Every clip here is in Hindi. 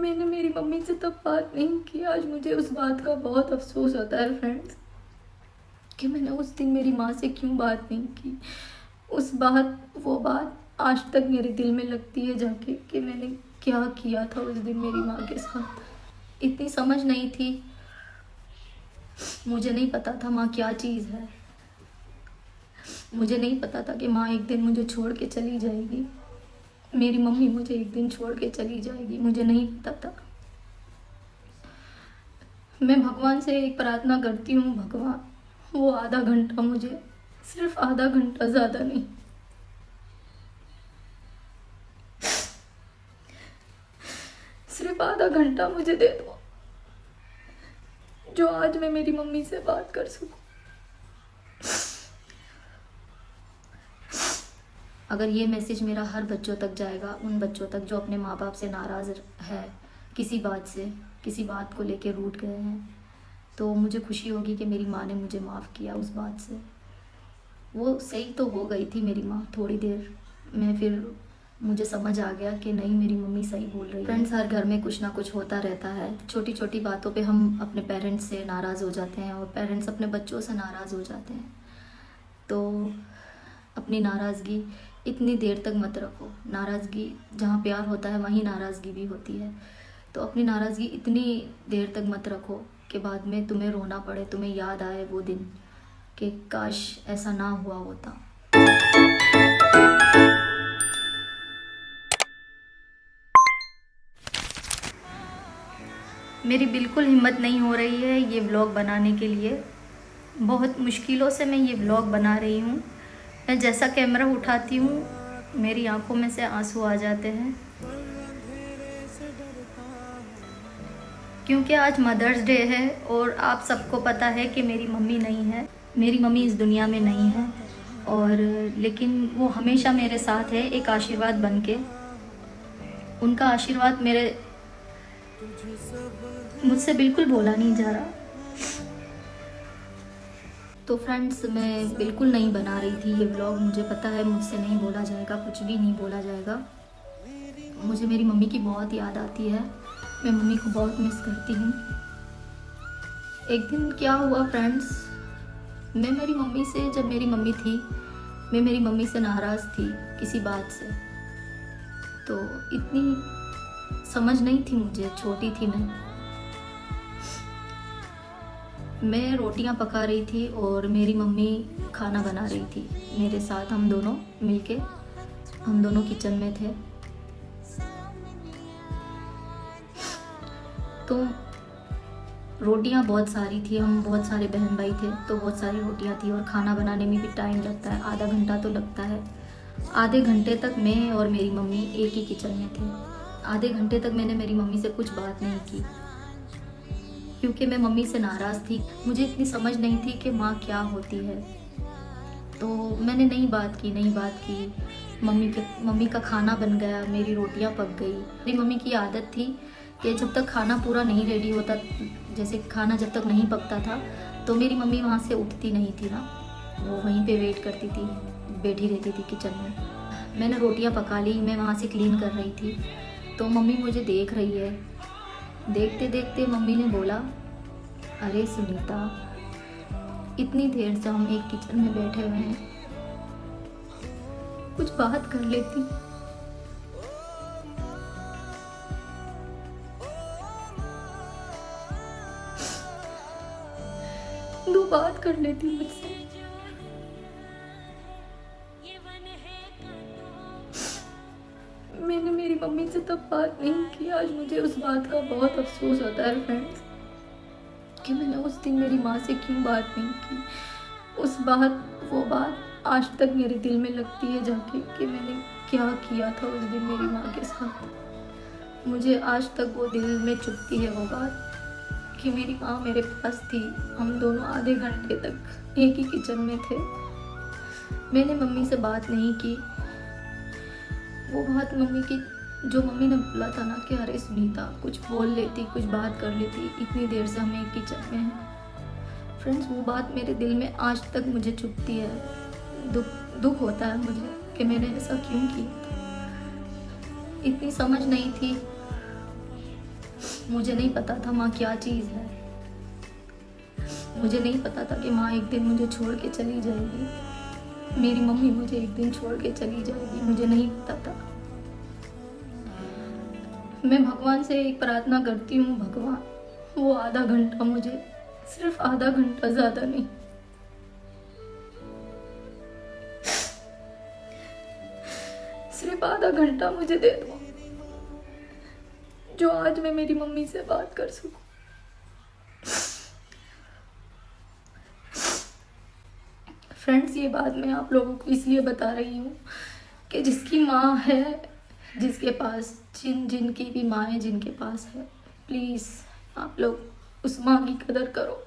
मैंने मेरी मम्मी से तब बात नहीं की। आज मुझे उस बात का बहुत अफसोस होता है फ्रेंड्स कि मैंने उस दिन मेरी माँ से क्यों बात नहीं की। वो बात आज तक मेरे दिल में लगती है जाके कि मैंने क्या किया था उस दिन मेरी माँ के साथ। इतनी समझ नहीं थी, मुझे नहीं पता था माँ क्या चीज़ है। मुझे नहीं पता था कि माँ एक दिन मुझे छोड़ के चली जाएगी, मेरी मम्मी मुझे एक दिन छोड़ के चली जाएगी, मुझे नहीं पता था। मैं भगवान से एक प्रार्थना करती हूँ, भगवान वो आधा घंटा मुझे, सिर्फ आधा घंटा, ज़्यादा नहीं, सिर्फ आधा घंटा मुझे दे दो जो आज मैं मेरी मम्मी से बात कर सकूं। अगर ये मैसेज मेरा हर बच्चों तक जाएगा, उन बच्चों तक जो अपने माँ बाप से नाराज़ है, किसी बात से, किसी बात को लेके रूठ गए हैं, तो मुझे खुशी होगी कि मेरी माँ ने मुझे माफ़ किया उस बात से। वो सही तो हो गई थी मेरी माँ थोड़ी देर में, फिर मुझे समझ आ गया कि नहीं, मेरी मम्मी सही बोल रही है। फ्रेंड्स, हर घर में कुछ ना कुछ होता रहता है। छोटी छोटी बातों पे हम अपने पेरेंट्स से नाराज़ हो जाते हैं और पेरेंट्स अपने बच्चों से नाराज़ हो जाते हैं। तो अपनी नाराज़गी इतनी देर तक मत रखो। नाराज़गी, जहाँ प्यार होता है वहीं नाराज़गी भी होती है। तो अपनी नाराज़गी इतनी देर तक मत रखो कि बाद में तुम्हें रोना पड़े, तुम्हें याद आए वो दिन कि काश ऐसा ना हुआ होता। मेरी बिल्कुल हिम्मत नहीं हो रही है ये व्लॉग बनाने के लिए। बहुत मुश्किलों से मैं ये व्लॉग बना रही हूँ। मैं जैसा कैमरा उठाती हूँ मेरी आंखों में से आंसू आ जाते हैं, क्योंकि आज मदर्स डे है और आप सबको पता है कि मेरी मम्मी नहीं है, मेरी मम्मी इस दुनिया में नहीं है। और लेकिन वो हमेशा मेरे साथ है एक आशीर्वाद बन के। उनका आशीर्वाद मुझसे बिल्कुल बोला नहीं जा रहा। तो फ्रेंड्स, मैं बिल्कुल नहीं बना रही थी ये व्लॉग। मुझे पता है मुझसे नहीं बोला जाएगा, कुछ भी नहीं बोला जाएगा। मुझे मेरी मम्मी की बहुत याद आती है, मैं मम्मी को बहुत मिस करती हूँ। एक दिन क्या हुआ फ्रेंड्स, मैं मेरी मम्मी से, जब मेरी मम्मी थी, मैं मेरी मम्मी से नाराज़ थी किसी बात से। तो इतनी समझ नहीं थी मुझे, छोटी थी मैं रोटियां पका रही थी और मेरी मम्मी खाना बना रही थी मेरे साथ। हम दोनों मिलके, हम दोनों किचन में थे। तो रोटियां बहुत सारी थी, हम बहुत सारे बहन भाई थे, तो बहुत सारी रोटियां थी और खाना बनाने में भी टाइम लगता है, आधा घंटा तो लगता है। आधे घंटे तक मैं और मेरी मम्मी एक ही किचन में थे। आधे घंटे तक मैंने मेरी मम्मी से कुछ बात नहीं की, क्योंकि मैं मम्मी से नाराज़ थी। मुझे इतनी समझ नहीं थी कि माँ क्या होती है, तो मैंने नहीं बात की। मम्मी का खाना बन गया, मेरी रोटियां पक गई। मेरी मम्मी की आदत थी कि जब तक खाना पूरा नहीं रेडी होता, जैसे खाना जब तक नहीं पकता था, तो मेरी मम्मी वहाँ से उठती नहीं थी ना, वो वहीं पे वेट करती थी, बैठी रहती थी किचन में। मैंने रोटियां पका ली, मैं वहाँ से क्लीन कर रही थी, तो मम्मी मुझे देख रही है। देखते देखते मम्मी ने बोला, अरे सुनीता, इतनी देर से हम एक किचन में बैठे हुए हैं, कुछ बात कर लेती। दो बात कर लेती मुझसे। मैंने मेरी मम्मी से तब बात नहीं की। आज मुझे उस बात का बहुत अफसोस होता है फ्रेंड्स कि मैंने उस दिन मेरी माँ से क्यों बात नहीं की। वो बात आज तक मेरे दिल में लगती है जाके कि मैंने क्या किया था उस दिन मेरी माँ के साथ। मुझे आज तक वो दिल में चुभती है वो बात कि मेरी माँ मेरे पास थी, हम दोनों आधे घंटे तक एक ही किचन में थे। मैंने मम्मी से बात नहीं की। वो बात जो मम्मी ने बोला था ना कि अरे सुनीता, कुछ बोल लेती, कुछ बात कर लेती, इतनी देर से हम एक किचन में हैं। फ्रेंड्स, वो बात मेरे दिल में आज तक मुझे चुभती है। दुख होता है मुझे कि मैंने ऐसा क्यों किया। इतनी समझ नहीं थी मुझे नहीं पता था माँ क्या चीज़ है। मुझे नहीं पता था कि माँ एक दिन मुझे छोड़ के चली जाएगी, मेरी मम्मी मुझे एक दिन छोड़ के चली जाएगी। मुझे नहीं पता था। मैं भगवान से एक प्रार्थना करती हूँ, भगवान वो आधा घंटा मुझे, सिर्फ आधा घंटा, ज़्यादा नहीं, सिर्फ आधा घंटा मुझे दे दो, जो आज मैं मेरी मम्मी से बात कर सकूं। फ्रेंड्स, ये बात मैं आप लोगों को इसलिए बता रही हूँ कि जिसकी माँ है, जिसके पास जिनकी भी माँ है, जिनके पास है, प्लीज़ आप लोग उस माँ की कदर करो।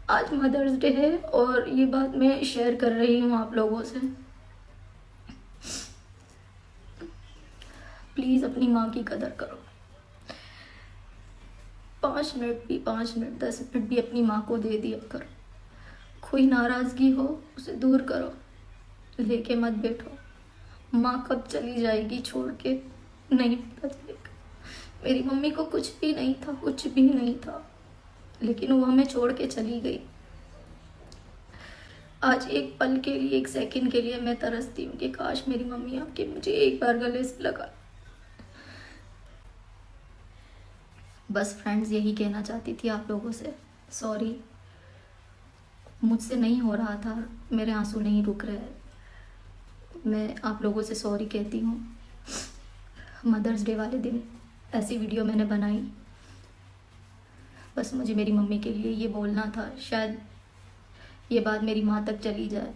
आज मदर्स डे है और ये बात मैं शेयर कर रही हूँ आप लोगों से। प्लीज़ अपनी माँ की कदर करो। 5 मिनट भी, 5 मिनट, 10 मिनट भी अपनी माँ को दे दिया करो। कोई नाराज़गी हो उसे दूर करो, लेके मत बैठो। माँ कब चली जाएगी छोड़ के नहीं पता चलेगा। मेरी मम्मी को कुछ भी नहीं था, कुछ भी नहीं था, लेकिन वो हमें छोड़ के चली गई। आज एक पल के लिए, एक सेकंड के लिए मैं तरसती हूँ कि काश मेरी मम्मी आके मुझे एक बार गले से लगा। बस फ्रेंड्स, यही कहना चाहती थी आप लोगों से। सॉरी, मुझसे नहीं हो रहा था, मेरे आंसू नहीं रुक रहे। मैं आप लोगों से सॉरी कहती हूँ। मदर्स डे वाले दिन ऐसी वीडियो मैंने बनाई, बस मुझे मेरी मम्मी के लिए ये बोलना था। शायद ये बात मेरी माँ तक चली जाए।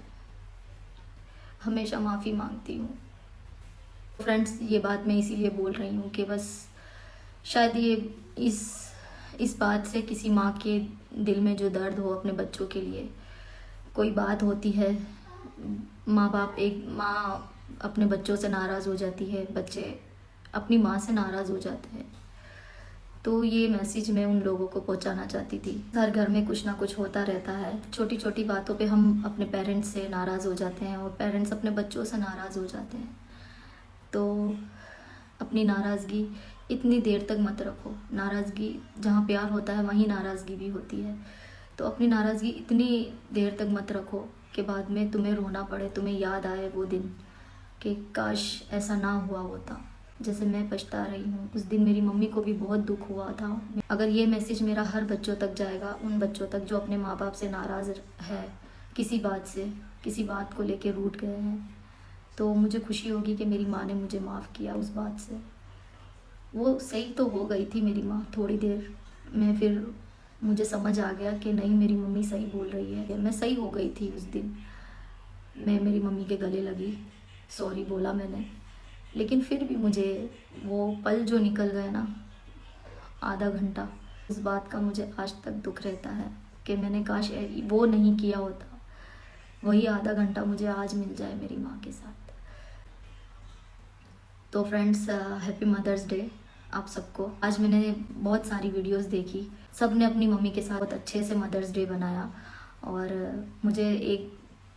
हमेशा माफ़ी मांगती हूँ। फ्रेंड्स, ये बात मैं इसीलिए बोल रही हूँ कि बस शायद ये इस बात से किसी माँ के दिल में जो दर्द हो अपने बच्चों के लिए, कोई बात होती है, माँ अपने बच्चों से नाराज़ हो जाती है, बच्चे अपनी माँ से नाराज़ हो जाते हैं। तो ये मैसेज मैं उन लोगों को पहुंचाना चाहती थी। हर घर में कुछ ना कुछ होता रहता है। छोटी छोटी बातों पे हम अपने पेरेंट्स से नाराज़ हो जाते हैं और पेरेंट्स अपने बच्चों से नाराज़ हो जाते हैं। तो अपनी नाराज़गी इतनी देर तक मत रखो। नाराज़गी, जहाँ प्यार होता है वहीं नाराज़गी भी होती है। तो अपनी नाराज़गी इतनी देर तक मत रखो कि बाद में तुम्हें रोना पड़े, तुम्हें याद आए वो दिन कि काश ऐसा ना हुआ होता। जैसे मैं पछता रही हूँ, उस दिन मेरी मम्मी को भी बहुत दुख हुआ था। अगर ये मैसेज मेरा हर बच्चों तक जाएगा, उन बच्चों तक जो अपने माँ बाप से नाराज़ है, किसी बात से, किसी बात को लेके रूठ गए हैं, तो मुझे खुशी होगी कि मेरी माँ ने मुझे माफ़ किया उस बात से। वो सही तो हो गई थी मेरी माँ थोड़ी देर में, फिर मुझे समझ आ गया कि नहीं, मेरी मम्मी सही बोल रही है। मैं सही हो गई थी उस दिन। मैं मेरी मम्मी के गले लगी, सॉरी बोला मैंने, लेकिन फिर भी मुझे वो पल जो निकल गए ना, आधा घंटा, उस बात का मुझे आज तक दुख रहता है कि मैंने काश वो नहीं किया होता। वही आधा घंटा मुझे आज मिल जाए मेरी माँ के साथ। तो फ्रेंड्स, हैप्पी मदर्स डे आप सबको। आज मैंने बहुत सारी वीडियोस देखी, सब ने अपनी मम्मी के साथ बहुत अच्छे से मदर्स डे बनाया और मुझे एक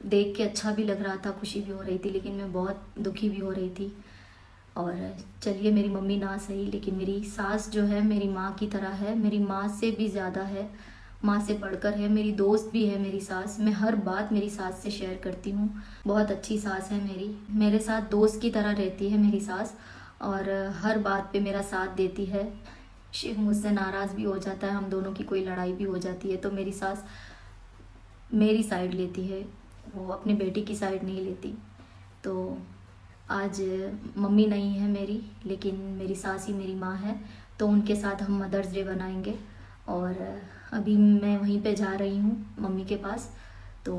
देख के अच्छा भी लग रहा था, खुशी भी हो रही थी, लेकिन मैं बहुत दुखी भी हो रही थी। और चलिए, मेरी मम्मी ना सही, लेकिन मेरी सास जो है मेरी माँ की तरह है, मेरी माँ से भी ज़्यादा है, माँ से बढ़कर है, मेरी दोस्त भी है मेरी सास। मैं हर बात मेरी सास से शेयर करती हूँ। बहुत अच्छी सास है मेरी, मेरे साथ दोस्त की तरह रहती है मेरी सास और हर बात पे मेरा साथ देती है। शिव मुझसे नाराज़ भी हो जाता है, हम दोनों की कोई लड़ाई भी हो जाती है, तो मेरी सास मेरी साइड लेती है, वो अपनी बेटी की साइड नहीं लेती। तो आज मम्मी नहीं है मेरी, लेकिन मेरी सास ही मेरी माँ है, तो उनके साथ हम मदर्स डे बनाएंगे। और अभी मैं वहीं पे जा रही हूँ मम्मी के पास, तो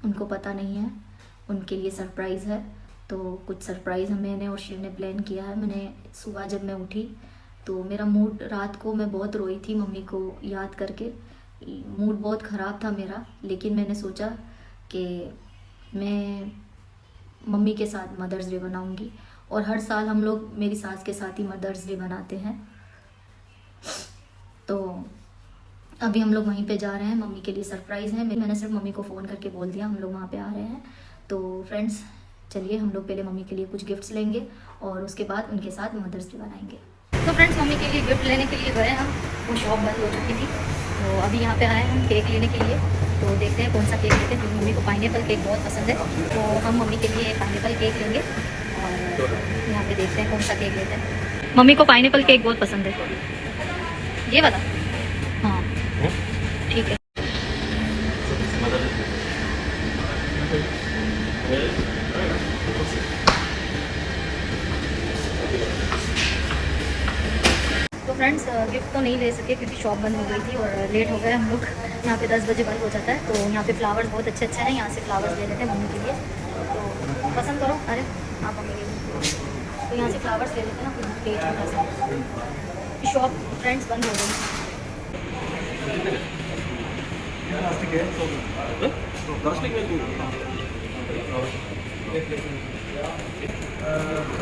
उनको पता नहीं है, उनके लिए सरप्राइज़ है। तो कुछ सरप्राइज़ मैंने और शिव ने प्लान किया है। मैंने सुबह जब मैं उठी तो मेरा मूड, रात को मैं बहुत रोई थी मम्मी को याद करके, मूड बहुत ख़राब था मेरा, लेकिन मैंने सोचा कि मैं मम्मी के साथ मदर्स डे बनाऊंगी। और हर साल हम लोग मेरी सास के साथ ही मदर्स डे बनाते हैं। तो अभी हम लोग वहीं पे जा रहे हैं, मम्मी के लिए सरप्राइज़ है। मैंने सिर्फ मम्मी को फ़ोन करके बोल दिया हम लोग वहाँ पे आ रहे हैं। तो फ्रेंड्स, चलिए हम लोग पहले मम्मी के लिए कुछ गिफ्ट्स लेंगे और उसके बाद उनके साथ मदर्स डे बनाएंगे। तो फ्रेंड्स मम्मी के लिए गिफ्ट लेने के लिए गए हम, वो शॉप बंद हो चुकी थी, तो अभी यहाँ पे आए हम केक लेने के लिए। तो देखते हैं कौन सा केक लेते हैं, क्योंकि मम्मी को पाइनएप्पल केक बहुत पसंद है, तो हम मम्मी के लिए पाइनएप्पल केक लेंगे। और यहाँ पे देखते हैं कौन सा केक लेते हैं। मम्मी को पाइनएप्पल केक बहुत पसंद है, ये वाला। हाँ ठीक है। तो फ्रेंड्स गिफ्ट तो नहीं ले सके क्योंकि शॉप बंद हो गई थी और लेट हो गए हम लोग। यहाँ पे 10 बजे बंद हो जाता है। तो यहाँ पे फ्लावर्स बहुत अच्छे अच्छे हैं, यहाँ से फ्लावर्स ले लेते हैं मम्मी के लिए। तो पसंद करो, अरे आप मम्मी के लिए, तो यहाँ से फ्लावर्स ले लेते हैं ना, पेज में पसंद। शॉप फ्रेंड्स बंद हो गई।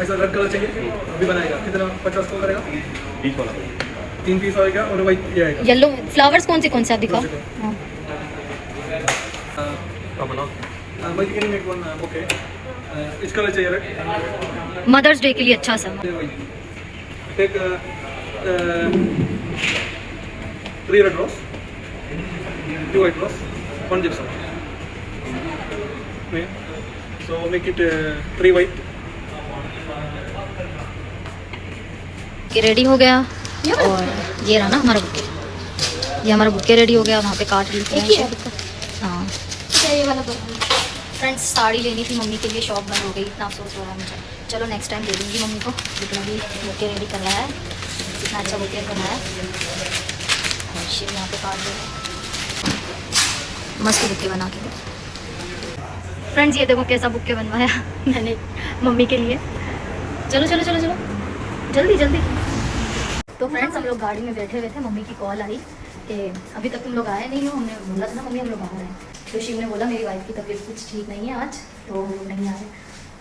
ऐसा रेड कलर चाहिए, अभी बनाएगा। कितना 50 को करेगा? 20 वाला 3 पीस आएगा और वाइट ये आएगा। येलो फ्लावर्स कौन से आप दिखाओ। हाँ ओके, इस कलर चाहिए रेड, मदर्स डे के लिए अच्छा सा। Take 3 red rose, 2 white rose, 1 gypsum. So make it 3 white. Ready हो गया और ये रहा ना हमारा बुके, ये हमारा बुके रेडी हो गया। वहाँ पे कार्ड लिख रहे हैं। हाँ ये वाला फ्रेंड्स साड़ी लेनी थी मम्मी के लिए, शॉप बंद हो गई, इतना अफसोस हो रहा है मुझे। चलो नेक्स्ट टाइम दे दूँगी मम्मी को, जितना भी बुके रेडी कर रहा है, कितना अच्छा बुके बनाया है। और शिव यहाँ पे कार्ड दे रहे हैं, मस्त बुके बना के। फ्रेंड्स ये देखो कैसा बुके बनवाया मैंने मम्मी के लिए। चलो चलो चलो चलो जल्दी जल्दी। तो फ्रेंड्स हम लोग गाड़ी में बैठे हुए थे, मम्मी की कॉल आई कि अभी तक तुम लोग आए नहीं हो। हमने बोला था ना मम्मी हम लोग आ रहे हैं, तो शिव ने बोला मेरी वाइफ की तबीयत कुछ ठीक नहीं है आज, तो हम लोग नहीं आए।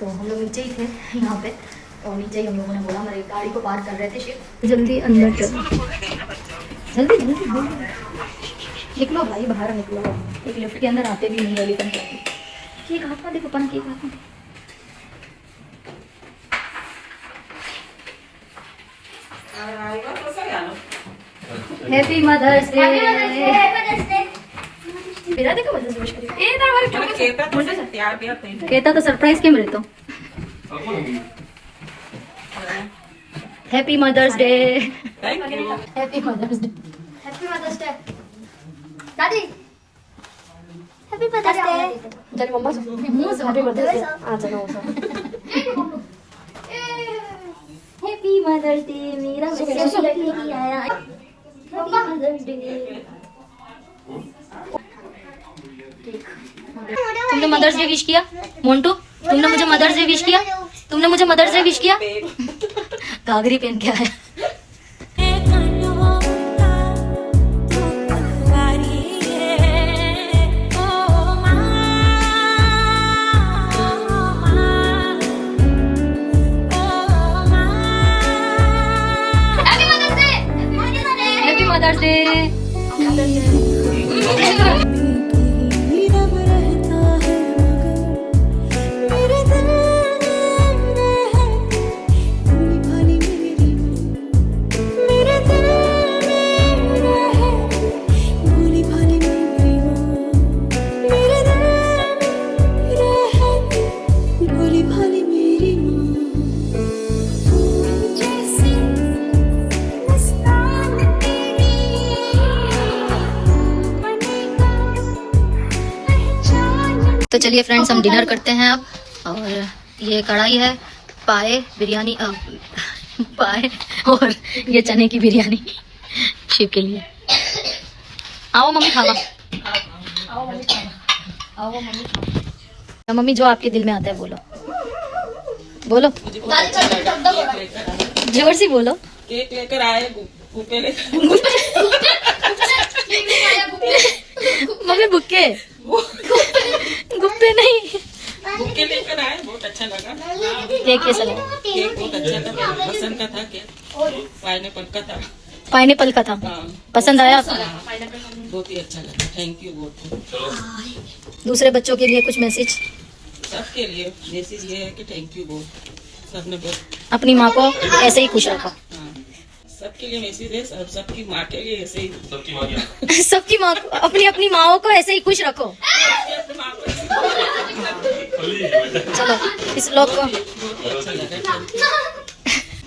तो हम लोग नीचे ही थे यहाँ पे, और नीचे ही हम लोगों ने बोला, हमारी गाड़ी को पार्क कर रहे थे। शिव जल्दी अंदर चलो, जल्दी जल्दी निकलो भाई, बाहर निकलो। एक लिफ्ट के अंदर आते भी नहीं वाली केक हाथ में देखो, पन केक हाथ में। Happy mother's day. मेरा देखो मदर्स डे विश करियो। ए दरबार कहता तो सरप्राइज के मिले तो। Happy mother's day. Happy mother's day. Happy mother's day दादी। Happy mother's day. चल मम्मा से मुंह से हैप्पी मदर्स डे। आ चलो हैप्पी मदर्स डे मेरा मैसेज लेके आया। Happy mother's day. तुमने मदर्स डे विश किया मोंटू? तुमने मुझे मदर्स डे विश किया? तुमने मुझे मदर्स डे विश किया? घाघरी पहन के आया। Mother's day. तो चलिए फ्रेंड्स हम डिनर करते हैं अब। और ये कढ़ाई है, पाए बिरयानी, पाए और ये चने की बिरयानी शिव के लिए। आओ मम्मी खावा, आओ मम्मी खावा, आओ मम्मी खावा। मम्मी जो आपके दिल में आता है बोलो, बोलो जोर से बोलो। केक लेकर आए, बुके लेकर। मम्मी बुके गुप्पे नहीं, बुके लेकर आए, बहुत अच्छा लगा। केक कैसा लगा? केक बहुत अच्छा था, पसंद का था। केक पाइनएप्पल का था। पाइनएप्पल का था, पसंद आया आपको? बहुत ही अच्छा लगा, थैंक यू बहुत। दूसरे बच्चों के लिए कुछ मैसेज? सबके लिए मैसेज ये है कि थैंक यू बहुत, सबने बहुत अपनी माँ को ऐसे ही खुश रखो। हाँ, सबके लिए मैसेज है, सबकी माँ के लिए ऐसे ही सबकी माँ अपनी अपनी माओ को ऐसे ही खुश रखो। अपनी माँ को चलो इस लोग को बहुत अच्छा लगा।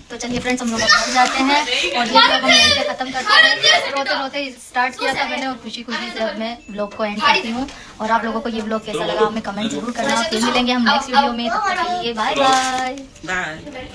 तो चलिए फ्रेंड्स, हम लोग घर जाते हैं और ये ब्लॉग हम यहीं पे खत्म करते हैं। रोते रोते स्टार्ट किया था मैंने और खुशी खुशी से अब मैं ब्लॉग को एंड करती हूँ। और आप लोगों को ये ब्लॉग कैसा लगा हमें कमेंट जरूर करना। फिर मिलेंगे हम नेक्स्ट वीडियो में, तब तक के लिए बाय बाय। बाय।